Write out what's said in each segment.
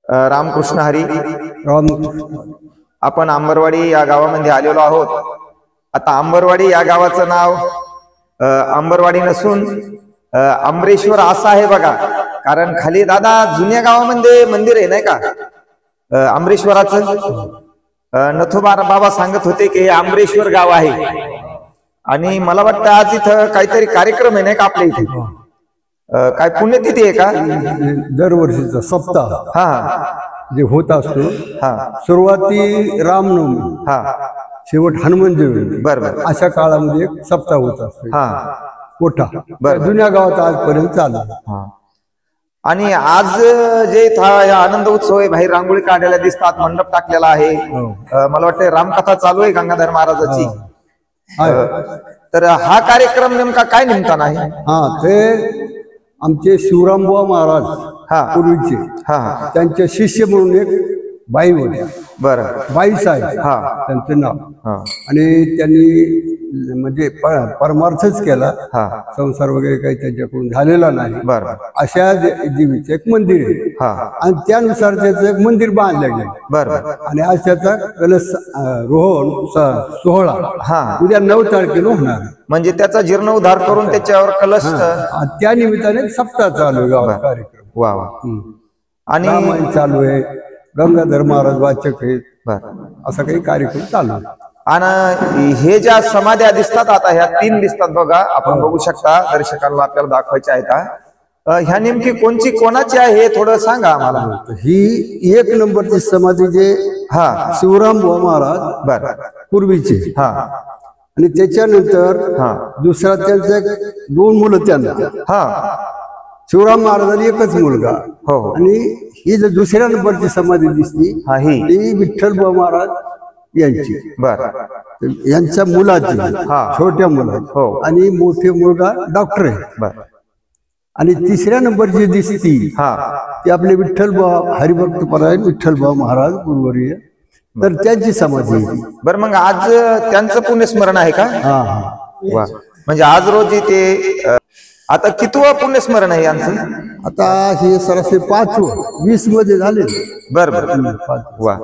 रामकृष्ण हरी. रामकृष्ण. आपण आंबरवाडी या गावामध्ये आलेलो आहोत. आता आंबरवाडी या गावाचं नाव आंबरवाडी नसून अमरेश्वर असं आहे बघा. कारण खाली दादा जुन्या गावामध्ये मंदिर आहे नाही का अमरेश्वराचं. नथोबा बाबा सांगत होते की हे अमरेश्वर गाव आहे. आणि मला वाटतं आज इथं काहीतरी कार्यक्रम आहे नाही का आपल्या इथे. काय पुण्यतिथी आहे का? दरवर्षीचा सप्ताह हा जे होत असतो. हा सुरुवाती रामनवमी, हा शेवट हनुमान जयंती. बरोबर. अशा काळामध्ये एक सप्ताह होत असतो हा मोठा. बरं. जुन्या गावात आजपर्यंत चालू. आणि आज जे इथं आनंद उत्सव आहे, बाहेर रांगोळी काढायला दिसतात, मंडप टाकलेला आहे. मला वाटतं रामकथा चालू आहे गंगाधर महाराजाची. तर हा कार्यक्रम नेमका काय निमित्तानं आहे? हा, ते आमचे शिवरामबुवा महाराज पूर्वीचे, त्यांचे शिष्य म्हणून एक बाई होते. बरं. बाई साहेब त्यांचं नाव. आणि त्यांनी म्हणजे परमार्थच केला. संसार वगैरे काही त्यांच्याकडून झालेला नाही. अशा देवीचं एक मंदिर आहे. आणि त्यानुसार त्याचं एक मंदिर बांधलं गेलं. बरं. आणि आज त्याचा कलश रोहन सोहळा उद्या 9 तारखेला होणार. म्हणजे त्याचा जीर्णोद्धार करून त्याच्यावर कलश. त्या निमित्ताने सप्ताह चालू आहे गावात कार्यक्रम. वा वा. आणि रामायण चालू आहे, गंगाधर महाराज वाचक आहेत, असा काही कार्यक्रम चालू आहे. आणि हे ज्या समाध्या दिसतात आता ह्या 3 दिसतात बघा. आपण बघू शकता, दर्शकांना आपल्याला दाखवायच्या आहेत. ह्या नेमकी कोणची कोणाची आहे हे थोडं सांगा आम्हाला. ही 1 नंबरची समाधी जे शिवरामबुवा महाराज पूर्वीचे. आणि त्याच्यानंतर दुसरा त्यांचा 2 मुलं त्यांना. शिवराम महाराजांनी एकच मुलगा. आणि ही जर दुसऱ्या नंबरची समाधी दिसली ही विठ्ठलबुवा महाराज यांची. यांच्या मुलाची, छोट्या मुलाची. आणि मोठे मुलगा डॉक्टर आहे. आणि तिसऱ्या नंबरची दिसती ती आपले विठ्ठलबुवा हरिभक्तपरायण विठ्ठलबुवा महाराज गुरुवर्य, तर त्यांची समाधी. बरं, मग आज त्यांचं पुण्यस्मरण आहे का? वा. म्हणजे आज रोजी ते आता कितवं पुण्यस्मरण आहे यांचं? आता हे सरासरी 5वं, 20 मध्ये झाले. बरं. वा.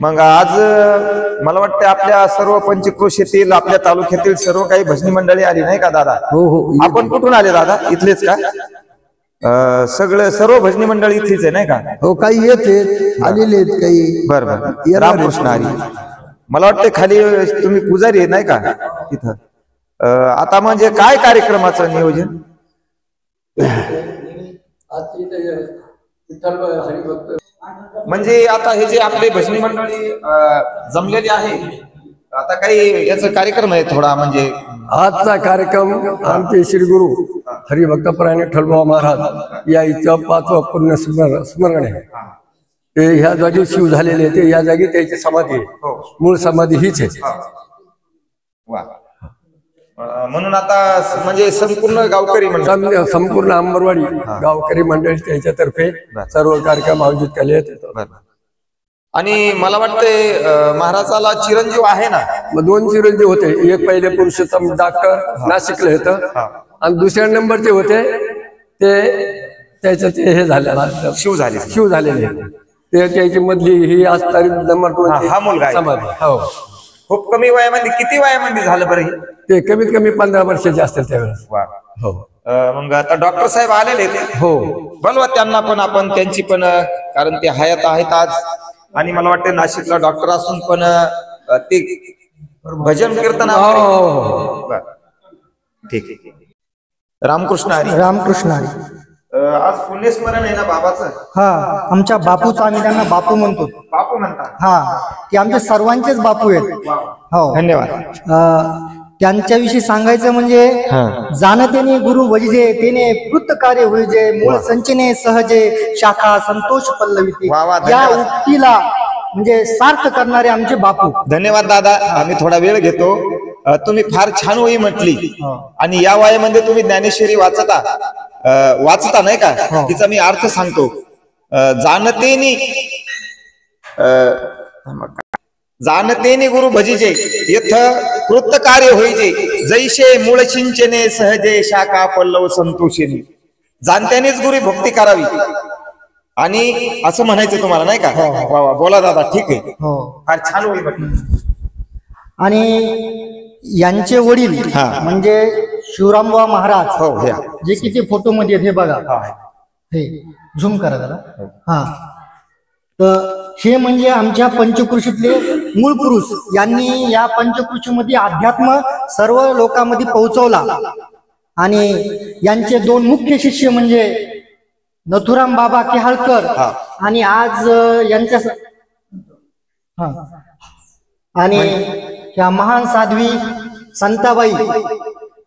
मग आज मला वाटतं आपल्या सर्व पंचक्रोशीतील, आपल्या तालुक्यातील सर्व काही भजनी मंडळी आली नाही का दादा? हो. आपण कुठून आले दादा? इथलेच का? सर्व भजनी मंडळी इथलीच आहे नाही का? हो, काही येते आलेले आहेत काही. बरं. रामकृष्ण हरी. मला वाटतं खाली तुम्ही पुजारी आहे नाही का तिथं? आता म्हणजे काय कार्यक्रमाचं नियोजन? म्हणजे आता हे जे आपले भजनी मंडळी जमलेली आहे, आता काही याचा कार्यक्रम आहे थोडा. म्हणजे आजचा कार्यक्रम आमचे श्री गुरु हरिभक्तपरायण विठ्ठलबुवा महाराज या इथं 5वं पुण्य स्मरण आहे. ते ह्या जागी शिव झालेले ते या जागी त्याची समाधी आहे. मूळ समाधी हीच आहे. म्हणून आता म्हणजे संपूर्ण गावकरी मंडळ, संपूर्ण अंबरवाडी गावकरी मंडळ त्याच्यातर्फे सर्व कार्यक्रम आयोजित केले आहेत. आणि मला वाटते महाराजाला चिरंजीव आहे ना? मग 2 चिरंजीव होते. एक पहिले पुरुषोत्तम डॉक्टर नाशिकला होतं, आणि दुसऱ्या नंबरचे होते ते त्याच्या ते हे झालेला शिव झालेले. ते त्याची मधली ही आज तारीख नंबर 2 हा मुलगा समाधी. खूप कमी वयामध्ये. किती वयामध्ये झालं बरं? ते कमीत कमी 15 वर्षाचे असतील त्यावेळेस. मग आता डॉक्टर साहेब आलेले ते. बोलवा त्यांना पण आपण, त्यांची पण, कारण ते हयात आहेत आज. आणि मला वाटतं नाशिकला डॉक्टर असून पण ते भजन कीर्तन. ठीक आहे. रामकृष्ण हरी. रामकृष्ण हरी. आज पुण्यस्मरण आहे ना बाबाचं? आमच्या बापूचं, आम्ही त्यांना बापू म्हणतो. बापू म्हणतात? ते आमच्या सर्वांचेच बापू आहेत. हो, धन्यवाद. त्यांच्याविषयी सांगायचं म्हणजे जाणतेने गुरु वजिजे, तेने कृत कार्य होईजे, मूळ संचने सहजे, शाखा संतोष पल्लविते. या उक्तीला म्हणजे सार्थ करणारे आमचे बापू. धन्यवाद दादा. आम्ही थोडा वेळ घेतो. तुम्ही फार छान वही म्हटली. आणि या वयामध्ये तुम्ही ज्ञानेश्वरी वाचता नाही का? तिचा मी अर्थ सांगतो. जाणतेने गुरु भजिजे, यथ कृत कार्य होईजे, जैसे मूळ सिंचने सहजे, शाखा पल्लव संतोषेने. जाणत्यानेच गुरु भक्ती करावी आणि असं म्हणायचं तुम्हाला नाही का? वा वा, बोला दादा, ठीक आहे, हो. फार छान होईल म्हटलं. आणि यांचे वडील हा. म्हणजे शिवरामबुवा महाराज, हो हे जे की ते फोटो मध्ये आहेत, हे बघा, हे झूम करा जरा. हा, तर हे म्हणजे आमच्या पंचकृषीतले मूळ पुरुष. यांनी या पंचकृषीमध्ये अध्यात्म सर्व लोकांमध्ये पोहोचवला. आणि यांचे दोन मुख्य शिष्य म्हणजे नथुराम बाबा केहाळकर आणि आज यांच्या हा आणि त्या महान साध्वी संताबाई,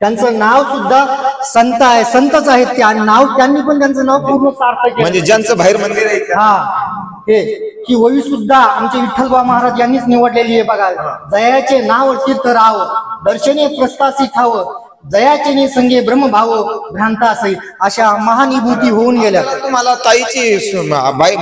त्यांचं नाव सुद्धा संत आहे, संतच आहेत ते. आणि नाव त्यांनी पण त्यांचं नाव पूर्ण सार्थक केलं. म्हणजे ज्यांचं बाहेर मंदिर आहे का? हा, हे ही वही सुद्धा आमचे विठ्ठलबा महाराज यांनीच निवडलेली आहे बघा. जयाचे नाव तीर्थराव, दर्शने प्रस्तासी ठाव, जयाचे संगे ब्रह्मभाव भ्रांतासई, अशा महानिभूती होऊन गेल्या. तुम्हाला ताईची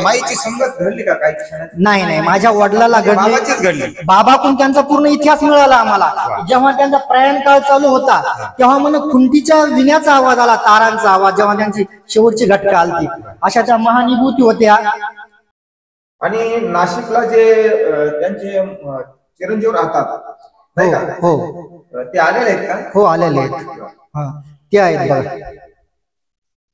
माईची संगत घडली का काही क्षणात? नाही नाही, माझ्या वडिलाला बाबाचीच घडली. घडली. बाबाकडून त्यांचा पूर्ण इतिहास मिळाला आम्हाला. जेव्हा त्यांचा प्रयाण काळ चालू होता तेव्हा मला खुंटीच्या विण्याचा आवाज आला, तारांचा आवाज, जेव्हा त्यांची शेवटची घटका आलती. अशा त्या महानिभूती होत्या. आणि नाशिकला जे त्यांचे चिरंजीव राहतात नाही का? हो ते आलेले आहेत का? हो, आलेले आहेत. हा, ते आहेत बघा.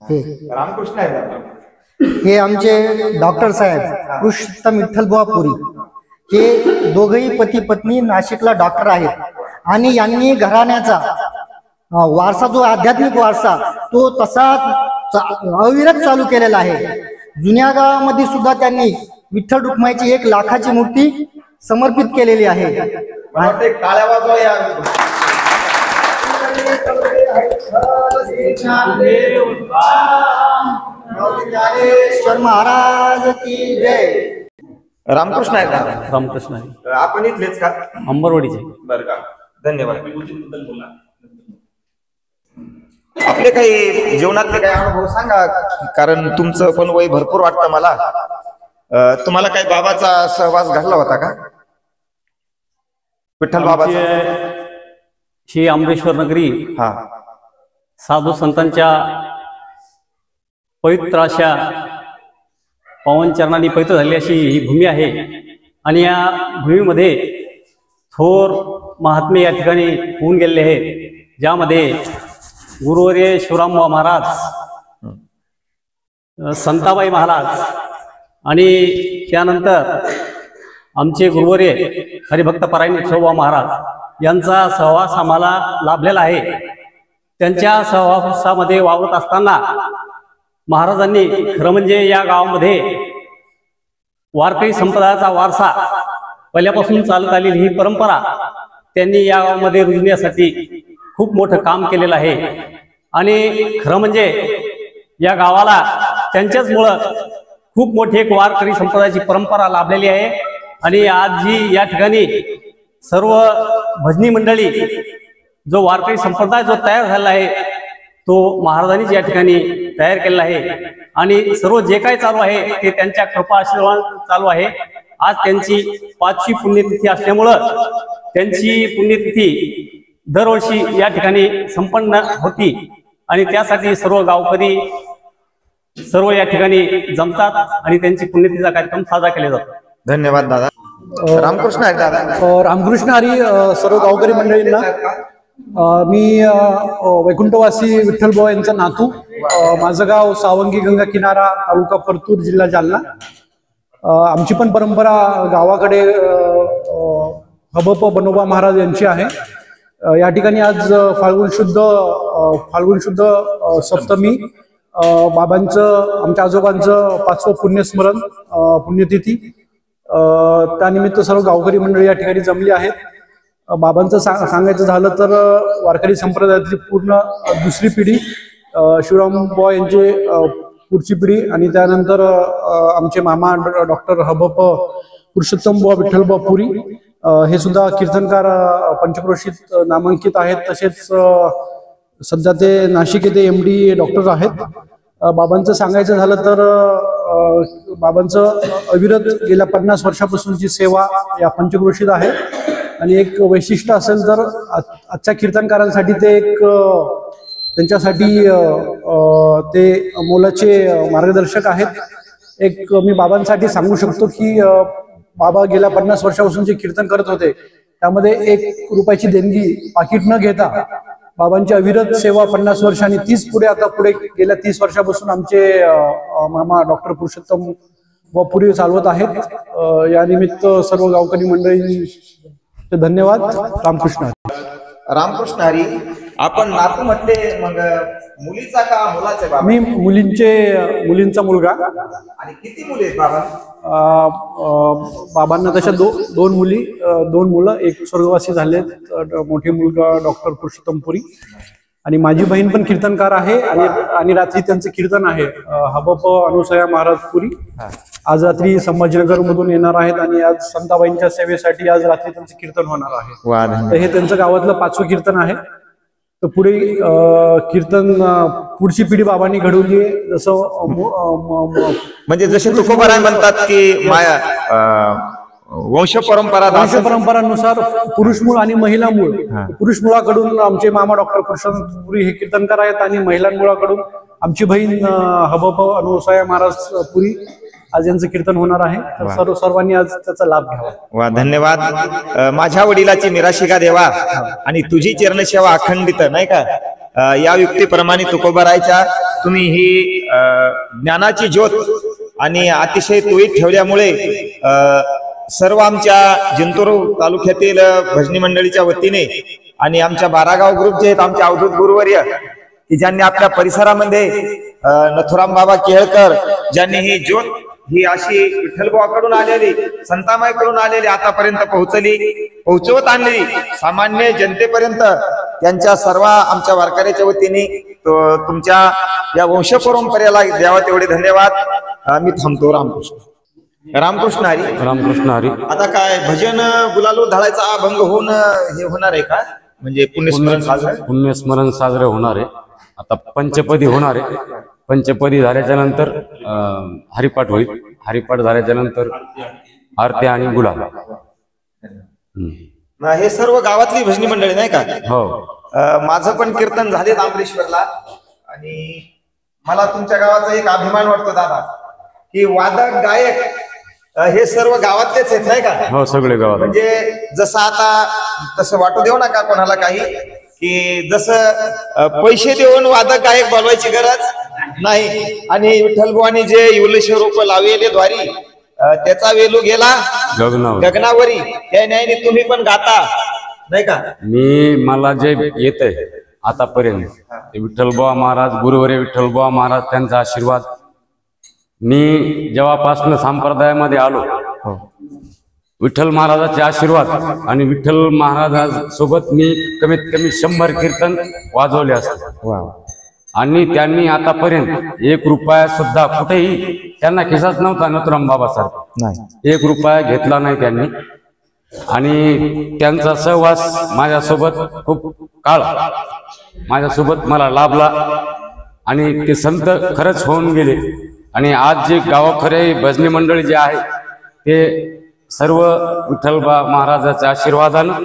हे रामकृष्ण आहेत. हे आमचे डॉक्टर साहेब पुरुषोत्तम विठ्ठलबुवा पुरी. हे दोघही पती पत्नी नाशिकला डॉक्टर आहेत. आणि यांनी घराण्याचा वारसा, जो आध्यात्मिक वारसा, तो तसा अविरत चालू केलेला आहे. जुन्या गावामध्ये सुद्धा त्यांनी विठ्ठल रुक्माईची 1 लाखाची मूर्ती समर्पित केलेली आहे. टाळ्या वाजवा या. ज्ञानेश्वर महाराज की जय. रामकृष्ण आहे का? रामकृष्ण आहे. आपण इथलेच का? अंबरवाडीचे. बरं का, धन्यवाद. आपले काही जीवनातले काही अनुभव सांगा, कारण तुमचं पण वय भरपूर वाटतं मला. तुम्हाला काही बाबाचा सहवास घडला होता का? विठ्ठल बाबाचा? ही आंबेश्वर नगरी हा, साधू संतांच्या पवित्र अशा पावन चरणांनी पवित्र झालेली अशी ही भूमी आहे. आणि या भूमीमध्ये थोर महात्मे या ठिकाणी होऊन गेलेले आहेत, ज्यामध्ये गुरुवर्य शिवरामबुवा महाराज, संताबाई महाराज आणि त्यानंतर आमचे गुरुवर्य हरिभक्त परायण विठ्ठलबुवा महाराज यांचा सहवास आम्हाला लाभलेला आहे. त्यांच्या सहवासामध्ये वावरत असताना महाराजांनी खरं म्हणजे या गावामध्ये वारकरी संप्रदायाचा वारसा पहिल्यापासून चालत आलेली ही परंपरा त्यांनी या गावामध्ये रुजण्यासाठी खूप मोठं काम केलेलं आहे. आणि खरं म्हणजे या गावाला त्यांच्याचमुळं खूप मोठी एक वारकरी संप्रदायाची परंपरा लाभलेली आहे. आणि आज जी या ठिकाणी सर्व भजनी मंडळी, जो वारकरी संप्रदाय जो तयार झाला आहे, तो महाराजांनीच या ठिकाणी तयार केलेला आहे. आणि सर्व जे काही चालू आहे ते त्यांच्या कृपा आशीर्वाद चालू आहे. आज त्यांची 5वी पुण्यतिथी असल्यामुळं त्यांची पुण्यतिथी दरवर्षी या ठिकाणी संपन्न होती. आणि त्यासाठी सर्व गावकरी सर्व या ठिकाणी जमतात आणि त्यांची पुण्यतिथीचा कार्यक्रम साजरा केला जातो. धन्यवाद दादा. रामकृष्ण आहे दादा. रामकृष्ण हरी सर्व गावकरी मंडळींना. मी वैकुंठवासी विठ्ठलबुवा यांचा नातू. माझं गाव सावंगी गंगा किनारा, तालुका परतूर, जिल्हा जालना. आमची पण परंपरा गावाकडे हबप बनोबा महाराज यांची आहे. या ठिकाणी आज फाल्गुन शुद्ध सप्तमी बाबांचं, आमच्या आजोबांचं 5वं पुण्यस्मरण पुण्यतिथी. त्यानिमित्त सर्व गावकरी मंडळी या ठिकाणी जमली आहेत. बाबांचं सांगायचं झालं तर वारकरी संप्रदायातली पूर्ण दुसरी पिढी, शिवरामबुवा यांची पुढची पिढी, आणि त्यानंतर आमचे मामा डॉक्टर हबप पुरुषोत्तमबुवा विठ्ठलबुवा पुरी, हे सुद्धा कीर्तनकार पंचक्रोशीत नामांकित आहेत. तसेच सध्या ते नाशिक येथे MD डॉक्टर आहेत. बाबांचं सांगायचं झालं तर बाबांचं अविरत गेल्या 50 वर्षापासूनची सेवा या पंचक्रोशीत आहे. आणि एक वैशिष्ट्य असेल तर आजच्या कीर्तनकारांसाठी ते एक त्यांच्यासाठी ते मोलाचे मार्गदर्शक आहेत. एक मी बाबांसाठी सांगू शकतो की बाबा गेल्या 50 वर्षापासून जे कीर्तन करत होते त्यामध्ये 1 रुपयाची देणगी पाकिट न घेता बाबांची अविरत सेवा 50 वर्ष आणि 30 पुढे गेल्या 30 वर्षापासून आमचे मामा डॉक्टर पुरुषोत्तम व पुरी चालवत आहेत. या निमित्त सर्व गावकरी मंडळींचे धन्यवाद. रामकृष्ण रामकृष्ण हरी. आपण नातू म्हटले, मग मुलीचा का मुलाचे बाबा? मी मुलींचा मुलगा. आणि किती मुली आहेत बाबा? बाबांना तशा दोन मुलं, एक स्वर्गवासी झालेत. मोठी मुलगा डॉक्टर पुरुषोत्तम पुरी आणि माझी बहीण पण कीर्तनकार आहे आणि रात्री त्यांचं कीर्तन आहे हबप अनुसया महाराज पुरी. आज रात्री संभाजीनगर मधून येणार आहेत आणि आज संताबाईंच्या सेवेसाठी आज रात्री त्यांचं कीर्तन होणार आहे. तर हे त्यांचं गावातलं 5वं कीर्तन आहे. तर पुढे कीर्तन पुढची पिढी बाबांनी घडवली आहे. जसं म्हणजे जसे तुकोबाराय म्हणतात की वंश परंपरानुसार पुरुष मूळ आणि महिला मूळ. पुरुष मुळाकडून आमचे मामा डॉक्टर पुरुषोत्तम पुरी हे कीर्तनकार आहेत आणि महिला मुळाकडून आमची बहीण हबप अनुसया महाराज पुरी आज यांचं कीर्तन होणार आहे. तर सर्वांनी आज त्याचा लाभ घ्यावा. वा, धन्यवाद. माझ्या वडिलाची मिराशिका देवा आणि तुझी चरणसेवा अखंडित, नाही का, या युक्तीप्रमाणे तुकोबारायच्या तुम्ही ही ज्ञानाची ज्योत आणि अतिशय तुईत ठेवल्यामुळे सर्व आमच्या जिंतूर तालुक्यातील भजनी मंडळीच्या वतीने आणि आमच्या 12 गाव ग्रुप जे आहेत आमचे अवधूत गुरुवर्य की ज्यांनी आपल्या परिसरामध्ये नथुराम बाबा केळकर ज्यांनी ही ज्योत ही अशी विठ्ठलबुवाकडून आलेली संतामाईकडून आलेली आतापर्यंत पोहोचवत आणली सामान्य जनतेपर्यंत, त्यांच्या सर्व आमच्या वारकऱ्याच्या वतीने तुमच्या या वंश परंपरेला द्यावा तेवढे धन्यवाद. मी थांबतो. रामकृष्ण हरी. रामकृष्ण हरी. आता काय भजन गुलालो धळायचा अभंग होऊन हे होणार आहे का? म्हणजे पुण्यस्मरण साजरे होणार आहे. आता पंचपदी होणार आहे. पंचपदी झाल्याच्या नंतर हरिपाठ होईल. हरिपाठ झाल्याच्या नंतर आरती आणि गुलाल. हे सर्व गावातली भजनी मंडळी नाही का? हो. माझं पण कीर्तन झाले अमरेश्वरला आणि मला तुमच्या गावाचा एक अभिमान वाटतो दादा की वादक गायक हे सर्व गावातलेच आहेत नाही का? हो, सगळे गावात. म्हणजे जसं आता तसं वाटू देऊ नका कोणाला काही की जसं पैसे देऊन वादक गायक बोलवायची गरज नाही. आणि विठ्ठलबुवांनी जे युलेश्वर रूप लावलेले द्वारी त्याचा वेलू गेला गगनावरी, त्या न्यायाने तुम्ही पण गाता नाही का? मला जे येत आहे आतापर्यंत विठ्ठलबुवा महाराज गुरुवर्य विठ्ठलबुवा महाराज त्यांचा आशीर्वाद. मी जेव्हापासून संप्रदायामध्ये आलो विठ्ठल महाराजाचे आशीर्वाद आणि विठ्ठल महाराजांसोबत मी कमीत कमी 100 कीर्तन वाजवले असते. आणि त्यांनी आतापर्यंत 1 रुपया सुद्धा कुठेही त्यांना खिसाच नव्हता नथुराम बाबासारखा 1 रुपया घेतला नाही त्यांनी. आणि त्यांचा सहवास माझ्यासोबत खूप काळ माझ्यासोबत मला लाभला आणि ते संत खरंच होऊन गेले. आणि आज जे गावखरे भजनी मंडळी जे आहे ते सर्व विठ्ठलबा महाराजाच्या आशीर्वादानं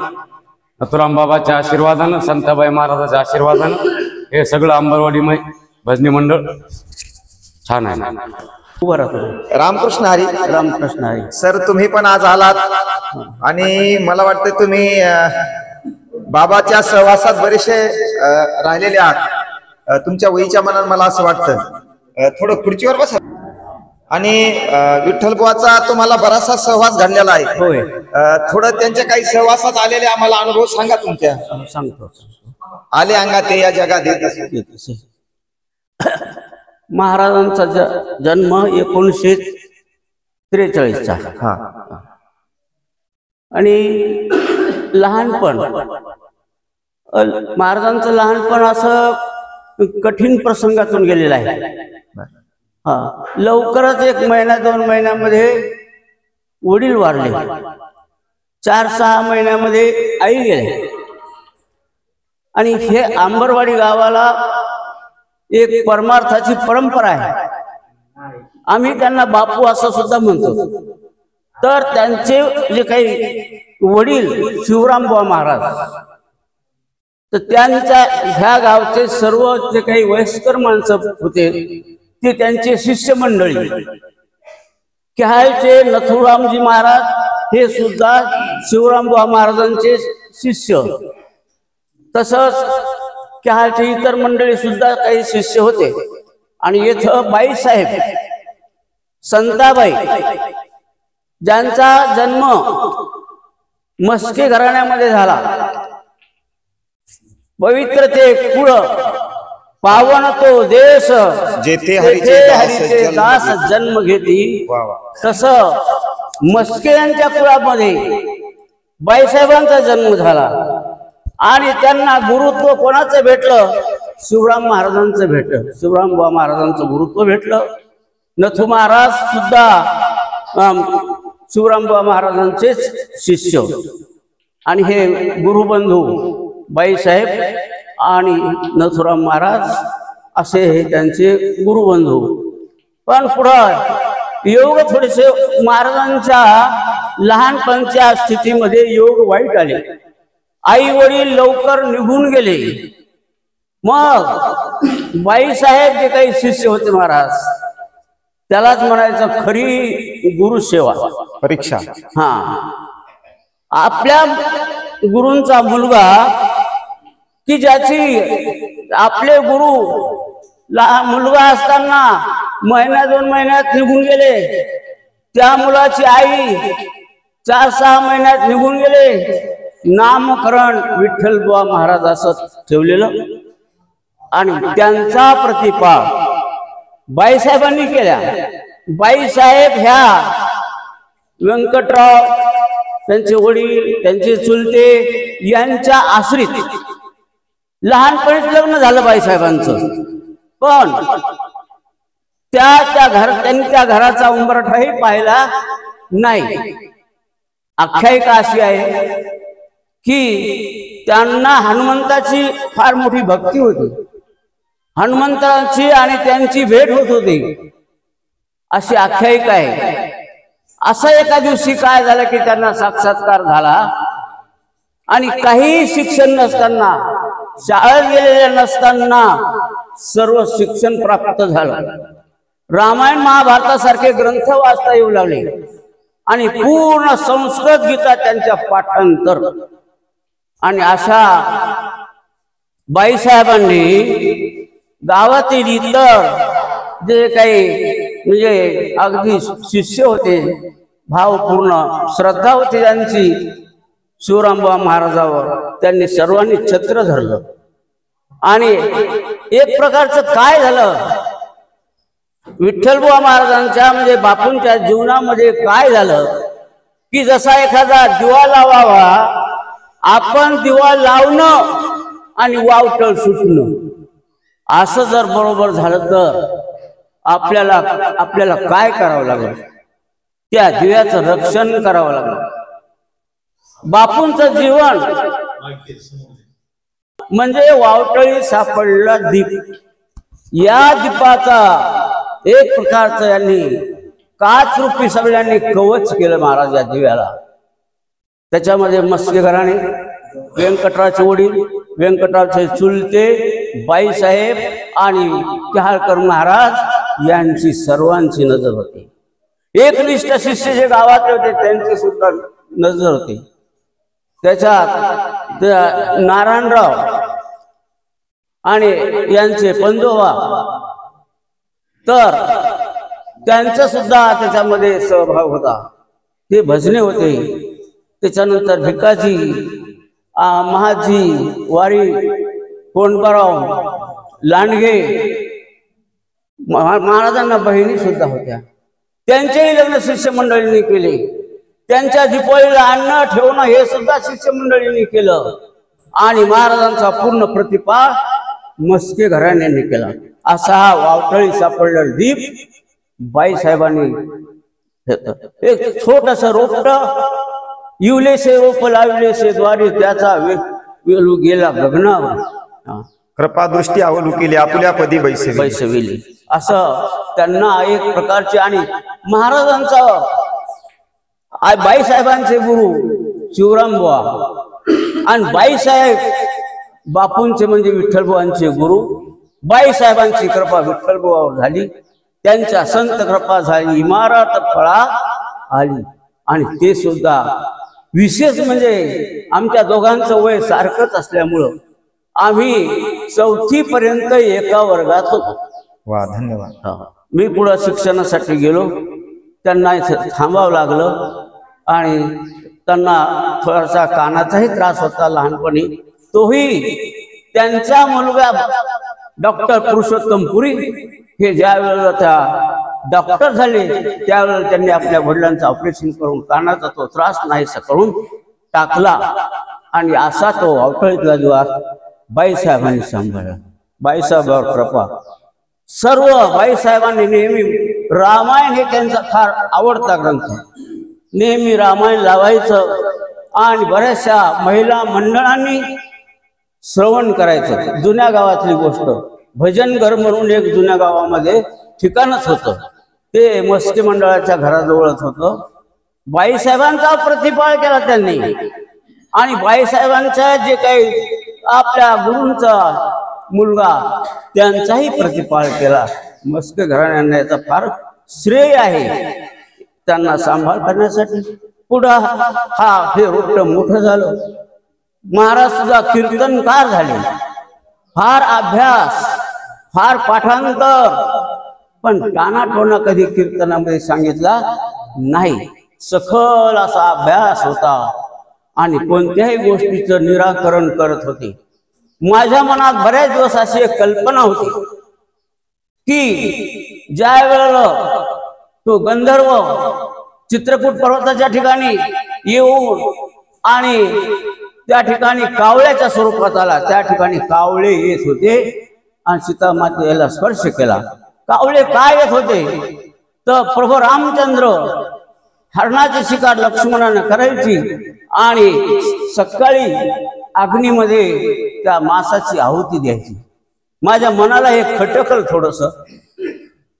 नथुराम बाबाच्या आशीर्वादानं संताबाई महाराजाच्या आशीर्वादानं हे सगळं अंबरवाडीमय भजनी मंडळ छान आहे. रामकृष्ण हरी. रामकृष्ण हरी. सर तुम्ही पण आज आलात आणि मला वाटतं तुम्ही बाबाच्या सहवासात बरेचसे राहिलेले आहात. तुमच्या वयीच्या मनात मला असं वाटतं थोडं खुर्चीवर बसा. आणि विठ्ठलबुवाचा तुम्हाला बराचसा सहवास घडलेला आहे. होय. थोडं त्यांच्या काही सहवासात आलेले आम्हाला अनुभव सांगा तुमच्या. सांगतो. आले अंगात ते या जगात येत. महाराजांचा जन्म 1943चा आणि लहानपण महाराजांचं लहानपण असं कठीण प्रसंगातून गेलेलं आहे. लवकरच 1 महिना 2 महिन्यामध्ये वडील वारले. 4-6 महिन्यामध्ये आई गेले. आणि हे अंबरवाडी गावाला एक परमार्थाची परंपरा आहे. आम्ही त्यांना बापू असं सुद्धा म्हणतो. तर त्यांचे जे काही वडील शिवरामबुवा महाराज तर त्यांच्या ह्या गावचे सर्व जे काही वयस्कर माणसं होते ते त्यांचे शिष्य मंडळी कॅहाळचे नथुरामजी महाराज हे सुद्धा शिवरामबुवा महाराजांचे शिष्य, तसंच कॅहाळचे इतर मंडळी सुद्धा काही शिष्य होते. आणि इथं बाईसाहेब संताबाई ज्यांचा जन्म मस्के घराण्यामध्ये झाला, पवित्र ते कुळ पावन तो देश जेथे तेथे हरीचे दास जन्म घेती, तसं मस्के यांच्या कुळामध्ये बाईसाहेबांचा जन्म झाला. आणि त्यांना गुरुत्व कोणाचं भेटलं? शिवराम महाराजांचं भेटलं. शिवरामबुवा महाराजांचं गुरुत्व भेटलं. नथू महाराज सुद्धा शिवरामबुवा महाराजांचेच शिष्य. आणि हे गुरुबंधू बाईसाहेब आणि नथुराम महाराज असे हे त्यांचे गुरुबंधू. पण पुढं योग थोडेसे महाराजांच्या लहानपणच्या स्थितीमध्ये योग वाईट आले. आई वडील लवकर निघून गेले. मग बाईसाहेब जे काही शिष्य होते महाराज, त्यालाच म्हणायचं खरी गुरुसेवा परीक्षा. हा, आपल्या गुरूंचा मुलगा की ज्याची आपले गुरु मुलगा असताना महिन्या 2 महिन्यात निघून गेले, त्या मुलाची आई 4-6 महिन्यात निघून गेले. नामकरण विठ्ठलबुवा महाराज असं ठेवलेलं. आणि त्यांचा प्रतिपाळ बाईसाहेबांनी केल्या. बाईसाहेब ह्या व्यंकटराव, त्यांचे वडील, त्यांचे चुलते यांच्या आश्रित लहानपणीच लग्न झालं बाईसाहेबांचं. पण त्यांनी त्या घराचा उंबरठाही पाहिला नाही. आख्यायिका अशी आहे की त्यांना हनुमंताची फार मोठी भक्ती होती. हनुमंताची आणि त्यांची भेट होत होती अशी आख्यायिका आहे. असं एका दिवशी काय झालं की त्यांना साक्षात्कार झाला आणि काही शिक्षण नसताना, शाळेत गेलेल्या नसताना सर्व शिक्षण प्राप्त झालं. रामायण महाभारतासारखे ग्रंथ वाचता येऊ लागले आणि पूर्ण संस्कृत गीता त्यांच्या पाठांतर. आणि अशा बाईसाहेबांनी गावातील इतर जे काही म्हणजे अगदी शिष्य होते, भावपूर्ण श्रद्धा होती त्यांची शिवरामबुवा महाराजावर, त्यांनी सर्वांनी छत्र धरलं. आणि एक प्रकारचं काय झालं, विठ्ठलबुवा महाराजांच्या म्हणजे बापूंच्या जीवनामध्ये काय झालं की जसा एखादा दिवा लावावा, आपण दिवा लावणं आणि वावटळ सुटणं, असं जर बरोबर झालं तर आपल्याला काय करावं लागलं? त्या दिव्याचं रक्षण करावं लागलं. बापूंचं जीवन म्हणजे वावटळी सापडला दीप. या दीपाचा एक प्रकारचं यांनी काच रूपी सगळ्यांनी कवच केलं महाराज या दिव्याला. त्याच्यामध्ये मस्के घराणे, व्यंकटरावचे वडील, व्यंकटरावचे चुलते, बाईसाहेब आणि कॅहाळकर महाराज यांची सर्वांची नजर होती. एकनिष्ठ शिष्य जे गावात होते त्यांची सुद्धा नजर होती. त्याच्यात नारायणराव आणि यांचे पंजोबा, तर त्यांचा सुद्धा त्याच्यामध्ये सहभाग होता. ते भजने होते. त्याच्यानंतर भिकाजी, महाजी, वारी, कोंडबाराव, लांडगे महाराजांना बहिणी सुद्धा होत्या. त्यांचेही लग्न शिष्यमंडळींनी केले. त्यांच्या दिपोळीला अन्न ठेवणं हे सुद्धा शिष्यमंडळींनी केलं. आणि महाराजांचा पूर्ण प्रतिपाळ मस्के घराण्यांनी केला. असा हा वावटळी सापडलेला दीप बाईसाहेबांनी एक छोटस रोपट इवलेसे रोप लावलेसे द्वारे त्याचा वेलू गेला गगनावर, कृपादृष्टी अवलुकिली आपुल्या पदी बैसविली. असं त्यांना एक प्रकारचे. आणि महाराजांचा बाईसाहेबांचे गुरु शिवरामबुवा आणि बाईसाहेब बापूंचे म्हणजे विठ्ठलबुवांचे गुरु. बाईसाहेबांची कृपा विठ्ठलबुवावर झाली त्यांच्या संत कृपा झाली, इमारत फळा आली. आणि ते सुद्धा विशेष म्हणजे आमच्या दोघांचं वय सारखंच असल्यामुळं आम्ही 4थी पर्यंत एका वर्गात होतो. वा, धन्यवाद. मी पुढे शिक्षणासाठी गेलो, त्यांना इथं थांबावं लागलं आणि त्यांना थोडासा कानाचाही त्रास होता लहानपणी. तोही त्यांचा मुलगा डॉक्टर पुरुषोत्तम पुरी हे ज्या वेळेला त्या डॉक्टर झाले त्यावेळेला त्यांनी आपल्या वडिलांचं ऑपरेशन करून कानाचा तो त्रास नाहीसा करून टाकला. आणि असा तो अवटळीतला दिवस बाईसाहेबांनी सांभाळला. बाईसाहेबांवर कृपा. सर्व बाईसाहेबांनी नेहमी रामायण हे त्यांचा फार आवडता ग्रंथ, नेहमी रामायण लावायचं आणि बऱ्याचशा महिला मंडळांनी श्रवण करायचं. जुन्या गावातली गोष्ट, भजन घर म्हणून एक जुन्या गावामध्ये ठिकाणच होतं, ते मस्ती मंडळाच्या घराजवळच होतं. बाईसाहेबांचा प्रतिपाळ केला त्यांनी आणि बाईसाहेबांच्या जे काही आपल्या गुरूंचा मुलगा त्यांचाही प्रतिपाळ केला. मस्के घराण्यांना याचा फार श्रेय आहे त्यांना सांभाळ करण्यासाठी. पुढं हे रोट मोठं झालं. महाराज सुद्धा कीर्तनकार झाले, फार अभ्यास, फार पाठांतर, पण कानाटोना कधी कीर्तनामध्ये सांगितला नाही. सखोल असा अभ्यास होता आणि कोणत्याही गोष्टीचं निराकरण करत होते. माझ्या मनात बऱ्याच दिवस अशी एक कल्पना होती की ज्या वेळेला तो गंधर्व चित्रकूट पर्वताच्या ठिकाणी येऊन आणि त्या ठिकाणी कावळ्याच्या स्वरूपात आला, त्या ठिकाणी कावळे येत होते आणि सीता मातेला स्पर्श केला. कावळे काय येत होते तर प्रभू रामचंद्र हरणाची शिकार लक्ष्मणानं करायची आणि सकाळी अग्नीमध्ये त्या मासाची आहुती द्यायची. माझ्या मनाला एक खटकल थोडस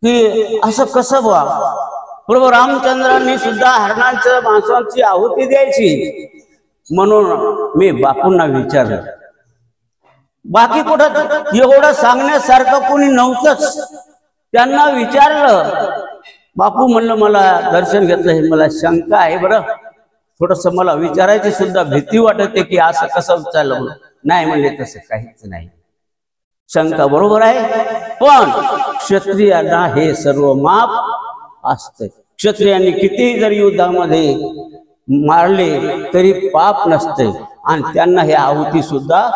की असं कसं बा, प्रभू रामचंद्रांनी सुद्धा हरणाच्या मांसाची आहुती द्यायची. म्हणून मी बापूंना विचारलं. बाकी कुठं एवढं सांगण्यासारखं कोणी नव्हतंच. त्यांना विचारलं. बापू म्हणलं मला दर्शन घेतलं हे मला शंका आहे, बरं थोडस मला विचारायची सुद्धा भीती वाटते की असं कसं विचारलं म्हणून. नाही म्हणले तसं काहीच नाही, शंका बरोबर आहे, पण क्षत्रियांना हे सर्व माफ असते. क्षत्रियांनी कितीही जर युद्धामध्ये मारले तरी पाप नसते आणि त्यांना हे आहुती सुद्धा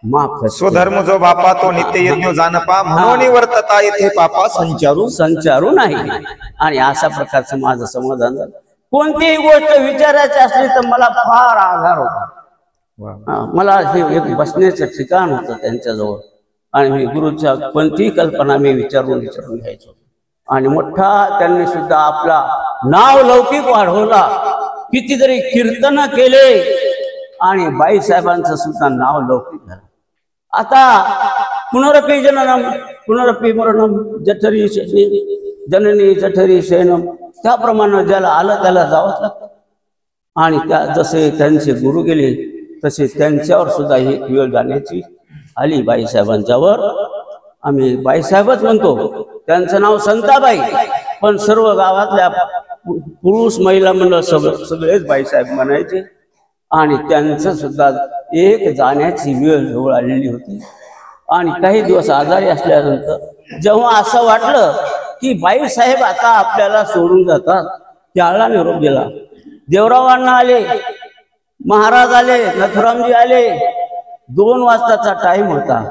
माफ. स्वधर्म जो बापा तो नित्य यज्ञ जाणपा, म्हणून वर्तता येथे पापा संचारू नाही. आणि अशा प्रकारचं माझं समाधान झालं. कोणतीही गोष्ट विचारायची असली तर मला फार आधार होता. मला हे एक बसण्याचं ठिकाण होतं त्यांच्याजवळ आणि मी गुरुच्या कोणतीही कल्पना मी विचारून घ्यायचो. आणि मोठा त्यांनी सुद्धा आपला नाव लौकिक वाढवला. कितीतरी कीर्तन केले आणि बाईसाहेबांचं सुद्धा नाव लौकिक झालं. आता पुनरपी जननम पुनरपी मरणम जठरी जननी जठरी शयनम, त्याप्रमाणे ज्याला आलं त्याला जावंच लागतं. आणि त्या जसे त्यांचे गुरु गेले तसे त्यांच्यावर सुद्धा एक वेळ जाण्याची आली बाईसाहेबांच्यावर. आम्ही बाईसाहेबच म्हणतो, त्यांचं नाव संताबाई, पण सर्व गावातल्या पुरुष महिला मंडळ सगळेच बाईसाहेब म्हणायचे. आणि त्यांचं सुद्धा एक जाण्याची वेळ जवळ आलेली होती. आणि काही दिवस आजारी असल्यानंतर जेव्हा असं वाटलं की बाईसाहेब आता आपल्याला सोडून जातात, त्याला निरोप दिला. देवरावांना आले, महाराज आले, नथुरामजी आले. 2 वाजताचा टाइम होता.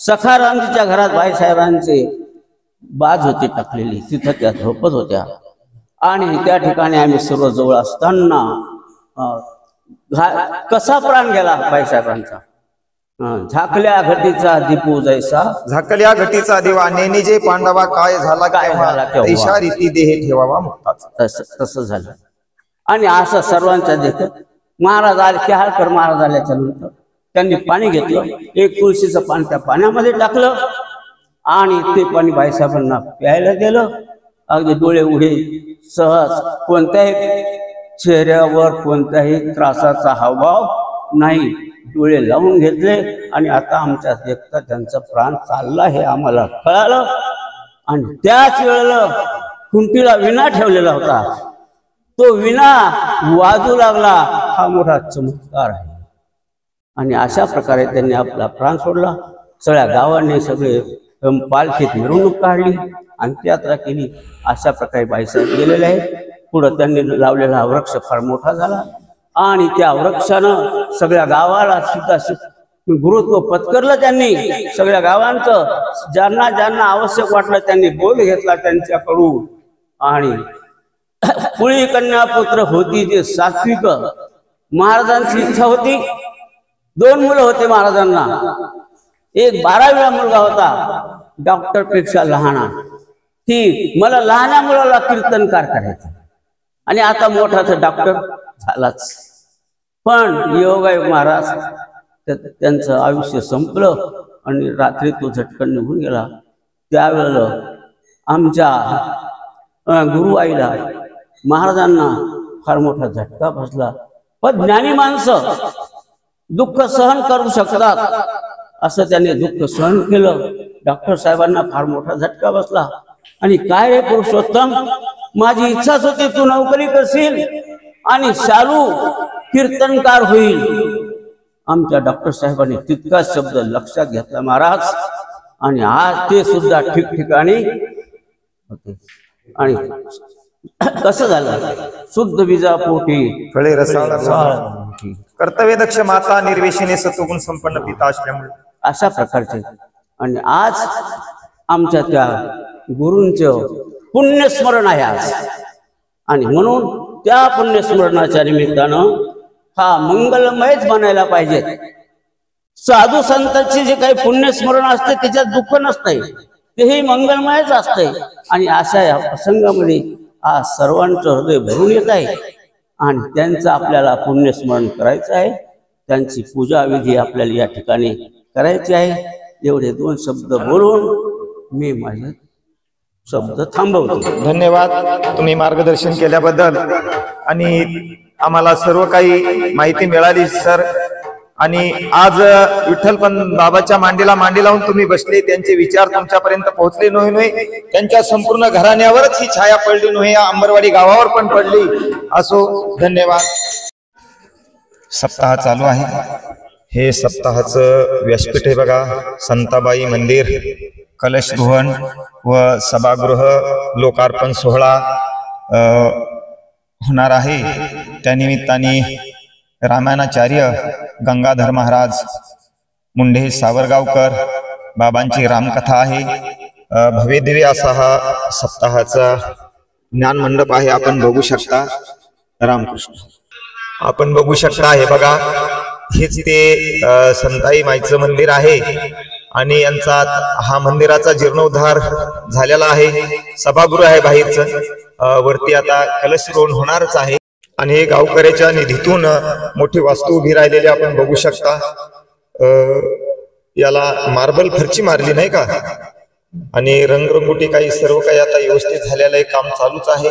सखारामजीच्या घरात बाईसाहेबांचे बाज होती टाकलेली, तिथं त्या झोपत होत्या. आणि त्या ठिकाणी आम्ही सर्व जवळ असताना कसा प्राण गेला बाईसाहेबांचा. झाकल्या घटीचा दीपू जैसा, झाकल्या घटीचा दिवा नेनिजे पांडवा, काय झाला तेव्हा रीती देह ठेवावा मुक्ताचा. तसं झालं. आणि असं सर्वांच्या देखत महाराज आले, केहाळकर महाराज आल्याच्या नंतर त्यांनी पाणी घेतलं, एक तुळशीचं पान त्या पाण्यामध्ये टाकलं आणि ते पाणी बाईसाहेबांना प्यायला दिलं. अगदी डोळे उघडे, सहज, कोणत्याही चेहऱ्यावर कोणत्याही त्रासाचा हावभाव नाही, डोळे लावून घेतले. आणि आता आमच्या देखता त्यांचा प्राण चालला हे आम्हाला कळालं. आणि त्याच वेळेला खुंटीला विणा ठेवलेला होता. तो विणा वाजू लागला. हा मोठा चमत्कार आहे. आणि अशा प्रकारे त्यांनी आपला प्राण सोडला. सगळ्या गावांनी सगळे पालखीत मिरवणूक काढली, अंत्ययात्रा केली. अशा प्रकारे बाईसाहेब गेलेले आहेत. पुढं त्यांनी लावलेला वृक्ष फार मोठा झाला आणि त्या वृक्षानं सगळ्या गावाला सुद्धा गुरुत्व पत्करलं. त्यांनी सगळ्या गावांचं ज्यांना ज्यांना आवश्यक वाटलं त्यांनी बोध घेतला त्यांच्याकडून. आणि कुळी कन्या पुत्र होती जे सात्विक. महाराजांची इच्छा होती. 2 मुलं होते महाराजांना. एक 12वीला मुलगा होता, डॉक्टर पेक्षा लहाना. की मला लहान्या मुलाला कीर्तनकार करायचं आणि आता मोठा तर डॉक्टर झालाच. पण योगायोग महाराज त्यांचं आयुष्य संपलं आणि रात्री तो झटकन निघून गेला. त्यावेळेला आमच्या गुरुआईला महाराजांना फार मोठा झटका बसला. पण ज्ञानी माणसं दुःख सहन करू शकतात असं त्यांनी दुःख सहन केलं. डॉक्टर साहेबांना फार मोठा झटका बसला. आणि काय रे पुरुषोत्तम, माझी इच्छाच होती तू नोकरी करशील आणि शालू कीर्तनकार होईल. आमच्या डॉक्टर साहेबांनी तितकाच शब्द लक्षात घेतला महाराज. आणि आज ते सुद्धा ठिकठिकाणी होते. आणि कसं झालं, शुद्ध बीजापोटी फळे रसाळ कर्तव्यदक्ष माता, निर्वेशिनी सत्वगुण संपन्न पिता असल्यामुळे अशा प्रकारचे. आणि आज आमच्या त्या गुरूंचं पुण्यस्मरण आहे आज. आणि म्हणून त्या पुण्यस्मरणाच्या निमित्तानं हा मंगलमयच बनायला पाहिजे. साधू संतांचे जे काही पुण्यस्मरण असते त्याच्यात दुःख नसते, तेही मंगलमयच असते. आणि अशा या प्रसंगामध्ये आज सर्वांचं हृदय भरून येत आहे आणि त्यांचं आपल्याला पुण्यस्मरण करायचं आहे. त्यांची पूजा विधी आपल्याला या ठिकाणी करायची आहे. एवढे 2 शब्द बोलून मी माझे शब्द थांबवतो. धन्यवाद तुम्ही मार्गदर्शन केल्याबद्दल आणि आम्हाला सर्व काही माहिती मिळाली सर. आणि आज विठ्ठल पण बाबाच्या मांडीला मांडी लावून तुम्ही बसले, त्यांचे विचार तुमच्यापर्यंत पोहोचले नव्हे, त्यांच्या संपूर्ण घराण्यावरच ही छाया पडली नव्हे, या अंबरवाडी गावावर पण पडली. असो, धन्यवाद. सप्ताह चालू आहे. हे सप्ताहाचं व्यासपीठ आहे बघा. संताबाई मंदिर, कलश भवन व सभागृह लोकार्पण सोहळा होणार आहे. त्यानिमित्ताने रामायणाचार्य गंगाधर महाराज मुंढे सावरगावकर बाबांची रामकथा आहे. भव्यदिव्य असा हा सप्ताहाचा ज्ञान मंडप आहे. आपण बघू शकता. रामकृष्ण आपण बघू शकता. हे बघा, हेच ते संताई माईचं मंदिर आहे आणि यांचा हा मंदिराचा जीर्णोद्धार झालेला आहे. सभागृह आहे बाहेरचं. वरती आता कलशरोहण होणारच आहे. आणि हे गावकऱ्याच्या निधीतून मोठी वास्तू उभी राहिलेली आपण बघू शकता. याला मार्बल फरची मारली नाही का, आणि रंगरंगोटी काही सर्व काही आता व्यवस्थित झालेलं आहे. काम चालूच आहे.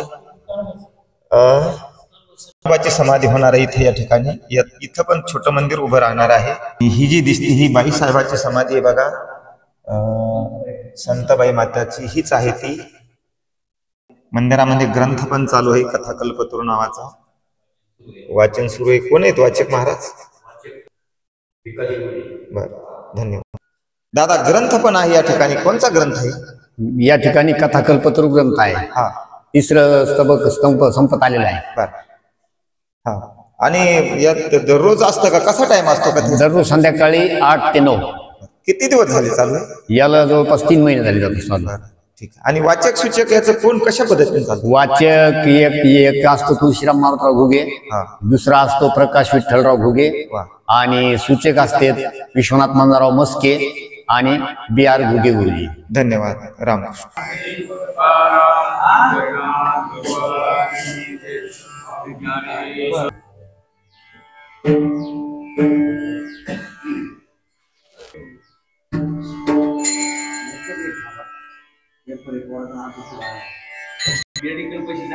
बाबाची समाधी होणार आहे इथे या ठिकाणी. इथं पण छोटं मंदिर उभं राहणार आहे. ही जी दिसती ही बाईसाहेबाची समाधी आहे बघा. संतबाई माताची हीच आहे ती. मंदिरामध्ये ग्रंथ पण चालू आहे, कथाकल्पतरू नावाचा. वाचन सुरू आहे. कोण आहेत वाचक महाराज? बर, धन्यवाद दादा. ग्रंथ पण आहे या ठिकाणी. कोणचा ग्रंथ आहे? या ठिकाणी कथाकल्पतरू ग्रंथ आहे. हा, 3रं स्तंभ संपत आलेला आहे. बर. हा, आणि यात दररोज असतं का? कसा टाइम असतो का? दररोज संध्याकाळी 8 ते 9. किती दिवस झाले चालू आहे? याला जवळपास 3 महिने झाले जातात. ठीक. आणि वाचक सूचक याचं कोण कशा पद्धतीने चालतो? वाचक एक असतो तुळशीराम मारुतराव घुगे, दुसरा असतो प्रकाश विठ्ठलराव घुगे, आणि सूचक असते विश्वनाथ मंदाराव मस्के आणि BR घुगे गुरुजी. धन्यवाद. रामकृष्ण. मेडिकल पैसे